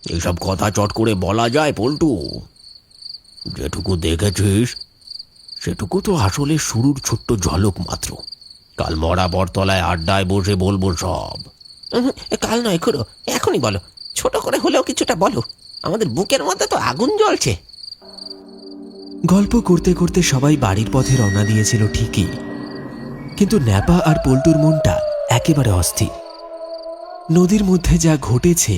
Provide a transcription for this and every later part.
এইসব কথা চট করে বলা যায় পল্টু? যেটুকু দেখেছিস সেটুকু তো আসলে শুরুর ছোট্ট ঝলক মাত্র। কাল মরা বটতলায় আড্ডায় বসে বলবো সব। কাল নয় খুড়ো, এখনই বলো। ছোট করে হলেও কিছুটা বলো, আমাদের বুকের মধ্যে তো আগুন জ্বলছে। গল্প করতে করতে সবাই বাড়ির পথে রওনা দিয়েছিল ঠিকই, কিন্তু ন্যাপা আর পল্টুর মনটা একেবারে অস্থির। নদীর মধ্যে যা ঘটেছে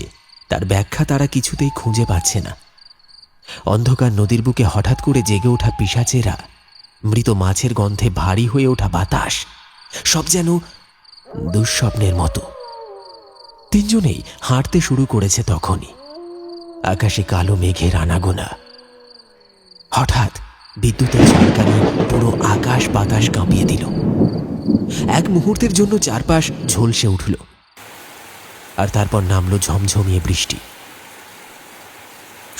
তার ব্যাখ্যা তারা কিছুতেই খুঁজে পাচ্ছে না। অন্ধকার নদীর বুকে হঠাৎ করে জেগে ওঠা পিশাচেরা, মৃত মাছের গন্ধে ভারী হয়ে ওঠা বাতাস, সব যেন দুঃস্বপ্নের মতো। তিনজনেই হাঁটতে শুরু করেছে তখনই। আকাশে কালো মেঘের আনাগোনা। হঠাৎ বিদ্যুতের ঝলকানি পুরো আকাশ বাতাস কাঁপিয়ে দিল। এক মুহূর্তের জন্য চারপাশ ঝলসে উঠল, আর তারপর নামলো ঝমঝমিয়ে বৃষ্টি।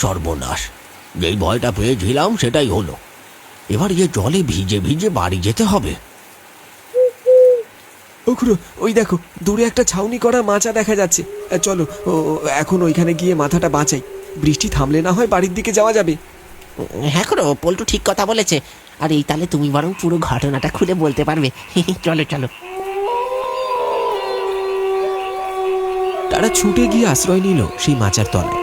সর্বনাশ! যেই ভয়টা পেয়েছিলাম সেটাই হলো। এবার যে জলে ভিজে ভিজে বাড়ি যেতে হবে। ওখুড়ো, ওই দেখো দূরে একটা ছাউনি করা মাচা দেখা যাচ্ছে। চলো এখন ওইখানে গিয়ে মাথাটা বাঁচাই। বৃষ্টি থামলে না হয় বাড়ির দিকে যাওয়া যাবে। হ্যাঁ খুড়ো, পল্টু ঠিক কথা বলেছে। আর এই তাহলে তুমি বরং পুরো ঘটনাটা খুলে বলতে পারবে। চলো চলো। তারা ছুটে গিয়ে আশ্রয় নিল সেই মাচার তলায়।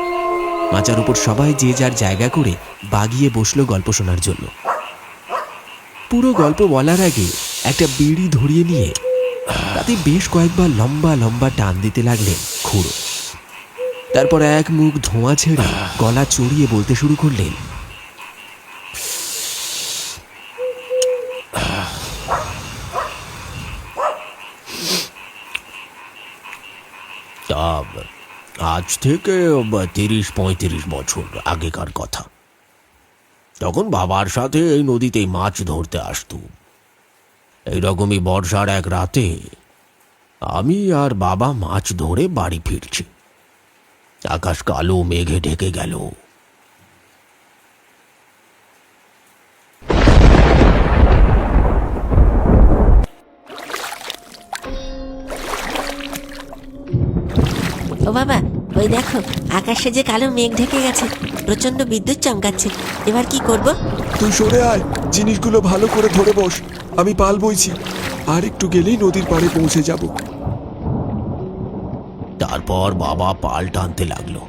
মাচার উপর সবাই যে যার জায়গা করে বাগিয়ে বসলো গল্প শোনার জন্য। পুরো গল্প বলার আগে একটা বিড়ি ধরিয়ে নিয়ে তাতে বেশ কয়েকবার লম্বা লম্বা টান দিতে লাগলেন খুড়ো। তারপর এক মুখ ধোঁয়া ছেড়ে গলা চড়িয়ে বলতে শুরু করলেন, আজ থেকে ৩০-৩৫ বছর আগেকার কথা। তখন বাবার সাথে এই নদীতেই মাছ ধরতে আসতুম। এইরকমই বর্ষার এক রাতে আমি আর বাবা মাছ ধরে বাড়ি ফিরছি। আকাশ কালো মেঘে ঢেকে গেল। ও বাবা, ওই দেখো আকাশে যে কালো মেঘ ঢেকে গেছে, প্রচন্ড বিদ্যুৎ চমকাচ্ছে। এবার কি করব? তুই সরে আয়, জিনিসগুলো ভালো করে ধরে বস। আমি পাল বইছি, আর একটু গেলেই নদীর পাড়ে পৌঁছে যাব। তারপর বাবা পাল টানতে লাগলো।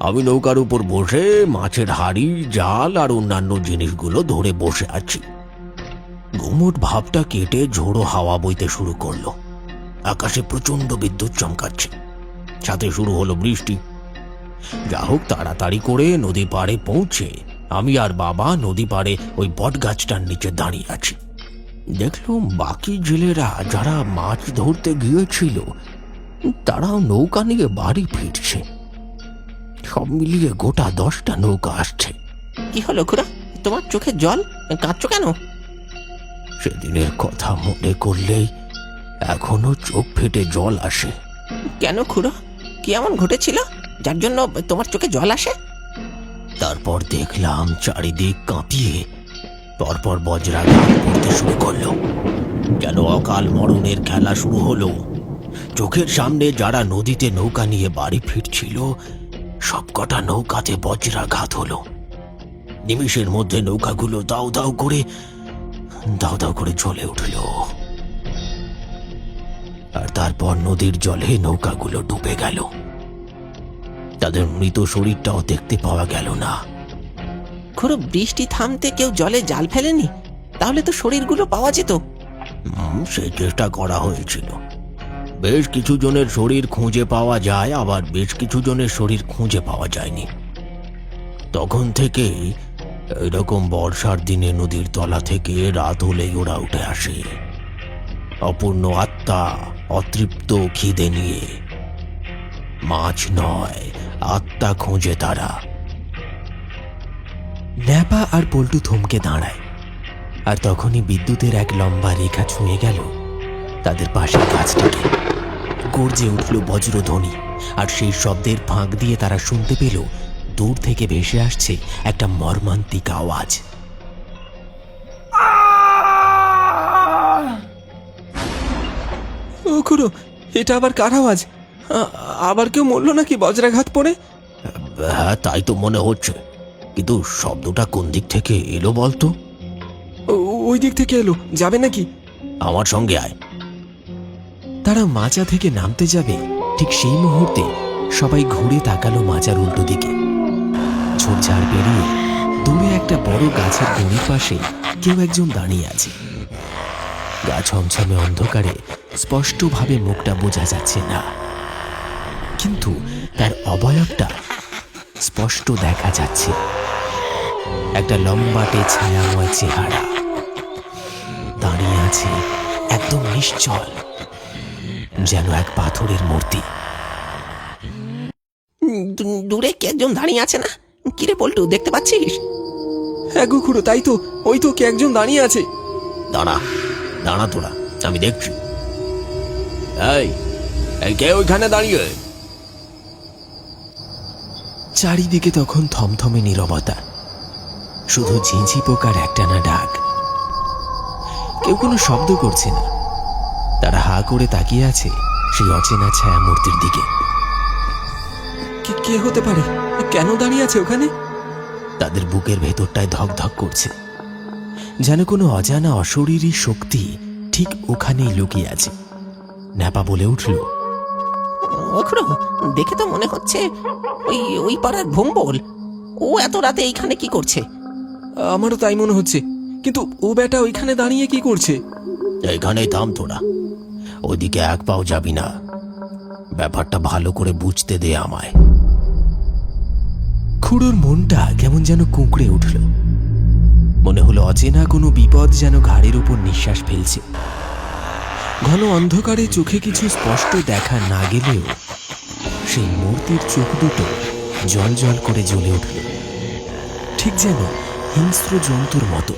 আমি নৌকার উপর বসে মাছের হাড়ি, জাল আর অন্যান্য জিনিসগুলো ধরে বসে আছি। ঘুমট ভাবটা কেটে ঝোড়ো হাওয়া বইতে শুরু করলো। আকাশে প্রচন্ড বিদ্যুৎ চমকাচ্ছে, সাথে শুরু হলো বৃষ্টি। যা হোক, তাড়াতাড়ি করে নদী পাড়ে পৌঁছে আমি আর বাবা নদী পাড়ে ওই বট গাছটার নিচে দাঁড়িয়ে আছি। দেখলাম বাকি জেলেরা যারা মাছ ধরতে গিয়েছিল তারাও নৌকা নিয়ে বাড়ি ফিরছে। সব মিলিয়ে গোটা 10টা নৌকা আসছে। কি হলো খুড়া, তোমার চোখে জল? কাঁদছো কেন? সেদিনের কথা মনে করলেই এখনো চোখ ফেটে জল আসে। কেন খুড়ো, কি এমন ঘটেছিল যার জন্য তোমার চোখে জল আসে? তারপর দেখলাম চারিদিক কাঁপিয়ে পরপর বজ্রাঘাত করতে শুরু করলো, যেন অকাল মরণের খেলা শুরু হলো। চোখের সামনে যারা নদীতে নৌকা নিয়ে বাড়ি ফিরছিল সবকটা নৌকাতে বজ্রাঘাত হলো। নিমিষের মধ্যে নৌকাগুলো দাউ দাউ করে জ্বলে উঠল। আর তারপর নদীর জলে নৌকাগুলো ডুবে গেল। তাদের মৃত শরীরটাও দেখতে পাওয়া গেল না। খুড়ো, বৃষ্টি থামতে কেউ জলে জাল ফেলেনি? তাহলে তো শরীরগুলো পাওয়া যেত। সেই চেষ্টা করা হয়েছিল। বেশ কিছু জনের শরীর খুঁজে পাওয়া যায়, আবার বেশ কিছু জনের শরীর খুঁজে পাওয়া যায়নি। তখন থেকেই এরকম বর্ষার দিনে নদীর তলা থেকে রাত হলেই ওরা উঠে আসে, অপূর্ণ আত্মা, অতৃপ্ত খিদে নিয়ে। মাছ নয়, আত্মা খোঁজে তারা। ন্যাপা আর পল্টু থমকে দাঁড়ায়, আর তখনই বিদ্যুতের এক লম্বা রেখা ছুঁয়ে গেল তাদের পাশের গাছটাকে। গর্জে উঠল বজ্রধ্বনি, আর সেই শব্দের ফাঁক দিয়ে তারা শুনতে পেল দূর থেকে ভেসে আসছে একটা মর্মান্তিক আওয়াজ। ও খুড়ো, এটা আবার কার আওয়াজ? আবার কেউ মরলো নাকি বজ্রাঘাত পড়ে? হ্যাঁ, তাই তো মনে হচ্ছে, কিন্তু শব্দটা কোন দিক থেকে এলো বলতো? ওই দিক থেকে এলো, যাবে নাকি? আমার সঙ্গে আয়। তারা মাচা থেকে নামতে যাবে, ঠিক সেই মুহূর্তে সবাই ঘুরে তাকালো মাচার উল্টো দিকে। ঝোপঝাড় পেরিয়ে দূরে একটা বড় গাছের গুঁড়ির পাশে কেউ একজন দাঁড়িয়ে আছে। গা ছমছমে অন্ধকারে স্পষ্টভাবে মুখটা বোঝা যাচ্ছে না, কিন্তু তার অবয়বটা স্পষ্ট দেখা যাচ্ছে। একটা লম্বাটে ছায়াময় চেহারা, দাঁড়িয়ে আছে একদম নিশ্চল, যেন এক পাথরের মূর্তি। দূরে কে একজন দাঁড়িয়ে আছে না? কিরে পল্টু, দেখতে পাচ্ছিস? হ্যাঁ গো খুড়ো, তাই তো, ওই তো কে একজন দাঁড়িয়ে আছে। দাঁড়া দাঁড়া তোরা, আমি দেখছি। এই এই কে ওইখানে দাঁড়িয়ে? চারিদিকে তখন থমথমে নীরবতা, শুধু ঝিঁঝি পোকার একটানা ডাক। কেউ কোনো শব্দ করছে না। তারা হা করে তাকিয়ে আছে সেই অচেনা ছায়া মূর্তির দিকে। কে হতে পারে? কেন দাঁড়িয়ে আছে ওখানে? তাদের বুকের ভেতরটায় ধক ধক করছে, যেন কোনো অজানা অশরীরী শক্তি ঠিক ওখানেই লুকিয়ে আছে। ন্যাপা বলে উঠল, ওখরো, দেখে তো মনে হচ্ছে ওই ওই পাড়ার ভম্বল। ও এত রাতে এইখানে কি করছে? আমারও তাই মনে হচ্ছে, কিন্তু ও বেটা ওইখানে দাঁড়িয়ে কি করছে? এখানেই থাম তোরা, ওইদিকে এক পাও যাবি না। ব্যাপারটা ভালো করে বুঝতে দে আমায়। খুড়োর মনটা কেমন যেন কুঁকড়ে উঠল। মনে হলো অচেনা কোনো বিপদ যেন ঘাড়ের উপর নিঃশ্বাস ফেলছে। ঘন অন্ধকারে চোখে কিছু স্পষ্ট দেখা না গেলেও সেই মূর্তির চোখ দুটো জল জল করে জ্বলে উঠল, ঠিক যেন হিংস্র জন্তুর মতো।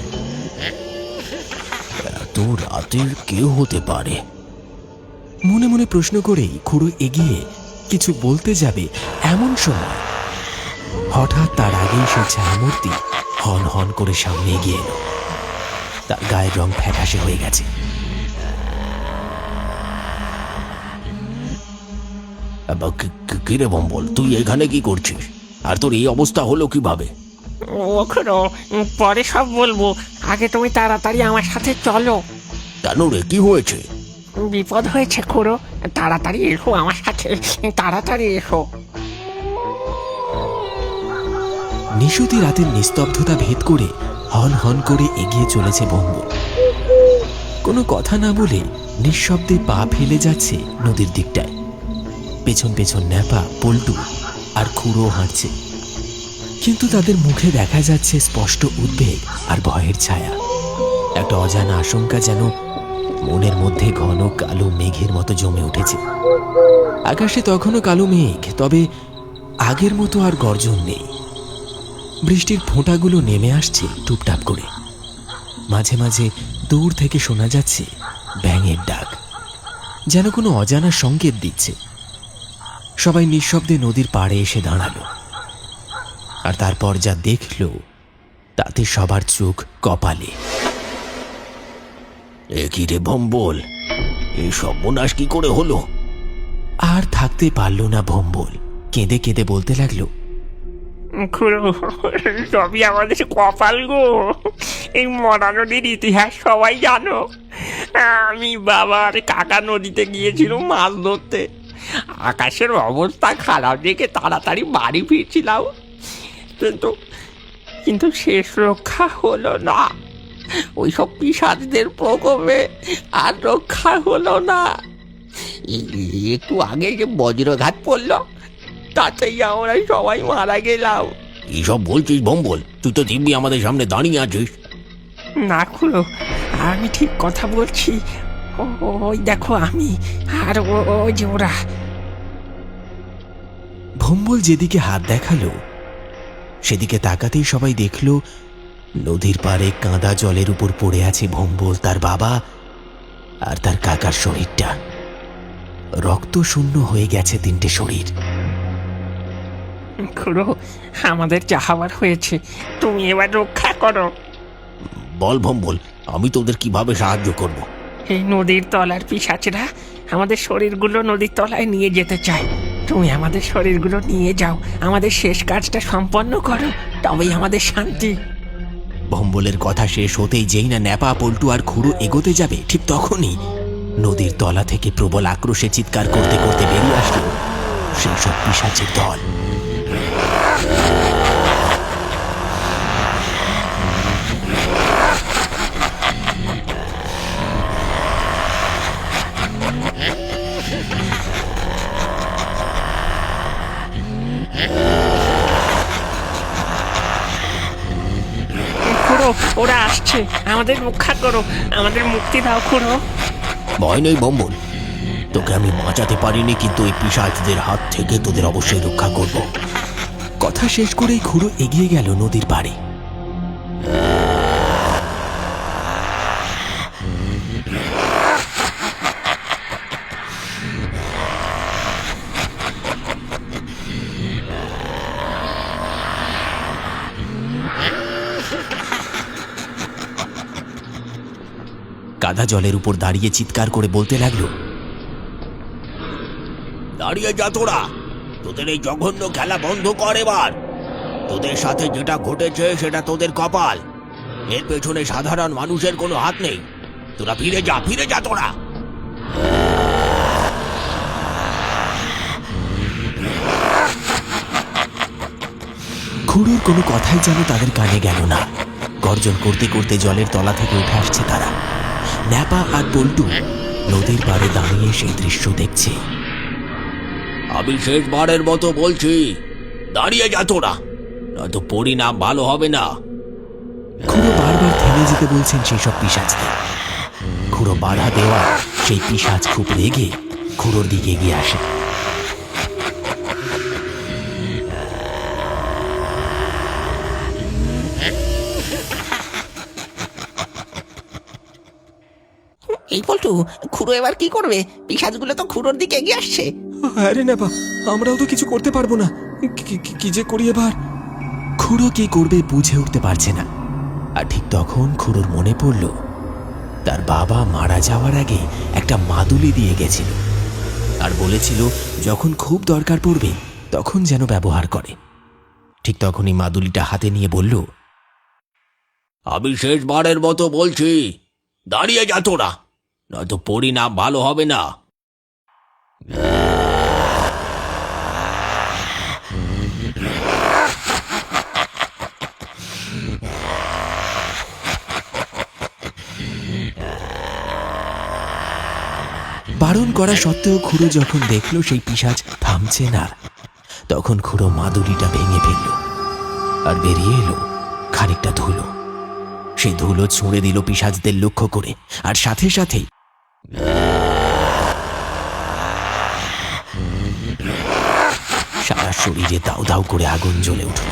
এত রাতের কেউ হতে পারে? মনে মনে প্রশ্ন করেই খুড়ো এগিয়ে কিছু বলতে যাবে, এমন সময় হঠাৎ তার আগেই সে ছায়ামূর্তি হন হন করে সামনে এগিয়ে এলো। তার গায়ের রং ফ্যাকাশে হয়ে গেছে। কিরে বম্বল, তুই এখানে কি করছিস? আর তোর এই অবস্থা হলো কিভাবে? ওখরো, পরে সব বলবো, আগে তুমি তাড়াতাড়ি আমার সাথে চলো। কেন রে, কি হয়েছে? বিপদ হয়েছে খুড়ো, তাড়াতাড়ি এসো আমার সাথে, তাড়াতাড়ি এসো। নিশুতি রাতের নিস্তব্ধতা ভেদ করে হন হন করে এগিয়ে চলেছে ভম্বল। কোনো কথা না বলে নিঃশব্দে পা ফেলে যাচ্ছে নদীর দিকটায়। পেছন পেছন ন্যাপা, পল্টু আর খুড়ো হাঁটছে, কিন্তু তাদের মুখে দেখা যাচ্ছে স্পষ্ট উদ্বেগ আর ভয়ের ছায়া। একটা অজানা আশঙ্কা যেন মনের মধ্যে ঘন কালো মেঘের মতো জমে উঠেছে। আকাশে তখনও কালো মেঘ, তবে আগের মতো আর গর্জন নেই। বৃষ্টির ফোঁটাগুলো নেমে আসছে টুপটাপ করে। মাঝে মাঝে দূর থেকে শোনা যাচ্ছে ব্যাঙের ডাক, যেন কোনো অজানা সংকেত দিচ্ছে। সবাই নিঃশব্দে নদীর পাড়ে এসে দাঁড়ালো, আর তারপর যা দেখল তাতে সবার চোখ কপালে। এ কি রে ভম্বল, এই সর্বনাশ কি করে হলো? আর থাকতে পারল না ভম্বল, কেঁদে কেঁদে বলতে লাগলো, খুড়ো, সবই আমাদের কপাল গো। এই মরা নদীর ইতিহাস সবাই জানো। আমি বাবা আর কাকা নদীতে গিয়েছিলাম মাছ ধরতে। আকাশের অবস্থা খারাপ দেখে তাড়াতাড়ি বাড়ি ফিরছিলাম, কিন্তু কিন্তু শেষ রক্ষা হলো না। ওইসব পিশাচদের প্রকোপে আর রক্ষা হলো না। একটু আগে যে বজ্রঘাত পড়লো, তাতেই আমরা সবাই মারা গেলাম। এইসব বলছিস ভম্বল? তুই তো দিব্যি আমাদের সামনে দাঁড়িয়ে আছিস। না খুড়ো, আমি ঠিক কথা বলছি। ওই দেখো আমি আর ওই যে ওরা। ভম্বল যেদিকে হাত দেখালো সেদিকে তাকাতেই সবাই দেখল নদীর পাড়ে কাঁদা জলের উপর পড়ে আছে ভম্বল, তার বাবা আর তার কাকার শরীরটা। রক্ত শূন্য হয়ে গেছে তিনটে শরীর। খুড়ো, আমাদের যা হওয়ার হয়েছে, তুমি এবার রক্ষা করো। বল ভম্বল, আমি তোদের কিভাবে সাহায্য করব? এই নদীর তলার পিশাচেরা আমাদের শরীরগুলো নদীর তলায় নিয়ে যেতে চায়। তুমি আমাদের শরীরগুলো নিয়ে যাও, আমাদের শেষ কাজটা সম্পন্ন করো, তবেই আমাদের শান্তি। ভম্বলের কথা শেষ হতেই যেই না ন্যাপা, পল্টু আর খুড়ো এগোতে যাবে, ঠিক তখনই নদীর তলা থেকে প্রবল আক্রোশে চিৎকার করতে করতে বেরিয়ে আসলো সেই সব পিশাচের দল। খুড়ো, ওরা আসছে, আমাদের রক্ষা করো, আমাদের মুক্তি দাও খুড়ো। ভয় নেই বম্বল, তোকে আমি বাঁচাতে পারিনি, কিন্তু এই পিশাচদের হাত থেকে তোদের অবশ্যই রক্ষা করব। কথা শেষ করেই খুড়ো এগিয়ে গেল নদীর পাড়ে। কাদা জলের উপর দাঁড়িয়ে চিৎকার করে বলতে লাগলো, দাঁড়িয়ে যা তোরা, তোদের এই জঘন্য খেলা বন্ধ কর এবার। তোদের সাথে যেটা ঘটেছে সেটা তোদের কপাল, এর পেছনে সাধারণ মানুষের কোনো হাত নেই। তোরা ফিরে যা তোরা। খুড়োর কোনো কথাই যেন তাদের কানে গেল না। গর্জন করতে করতে জলের তলা থেকে উঠে আসছে তারা। ন্যাপা আর পল্টু নদীর পাড়ে দাঁড়িয়ে সেই দৃশ্য দেখছে। আমি শেষবারের মতো বলছি, দাঁড়িয়ে যা তোরা, নয়তো পরিণাম ভালো হবে না। খুড়ো বারবার থেমে যেতে বলছেন সেই সব পিশাচদের। খুড়ো বাধা দেওয়া সেই পিশাচ খুব রেগে খুড়োর দিকে এগিয়ে আসে। এই পল্টু, খুড়ো এবার কি করবে? পিশাচগুলো তো খুড়োর দিকে এগিয়ে আসছে। আরে নেপা, আমরাও তো কিছু করতে পারবো না। কি যে করি এবার? খুড়ো কি করবে বুঝে উঠতে পারছে না। আর ঠিক তখন খুড়োর মনে পড়ল তার বাবা মারা যাওয়ার আগে একটা মাদুলি দিয়ে গেছিল, আর বলেছিল যখন খুব দরকার পড়বে তখন যেন ব্যবহার করে। ঠিক তখনই মাদুলিটা হাতে নিয়ে বলল, আমি শেষবারের মতো বলছি, দাঁড়িয়ে যা তোরা, নয়তো পরিণাম ভালো হবে না। বারণ করা সত্ত্বেও খুড়ো যখন দেখল সেই পিশাচ থামছে না, তখন খুড়ো মাদুলিটা ভেঙে ফেলল আর বেরিয়ে এলো খানিকটা ধুলো। সেই ধুলো ছুঁড়ে দিল পিশাচদের লক্ষ্য করে, আর সাথে সাথেই সারা শরীরে দাউ দাউ করে আগুন জ্বলে উঠল।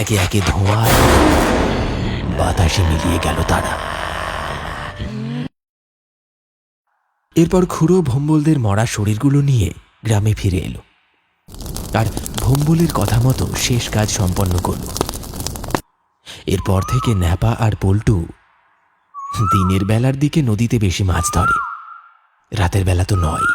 একে একে ধোঁয়া বাতাসে মিলিয়ে গেল তারা। এরপর খুড়ো ভম্বলদের মরা শরীরগুলো নিয়ে গ্রামে ফিরে এলো আর ভম্বলের কথা মতো শেষ কাজ সম্পন্ন করল। এরপর থেকে ন্যাপা আর পল্টু দিনের বেলার দিকে নদীতে বেশি মাছ ধরে, রাতের বেলা তো নয়।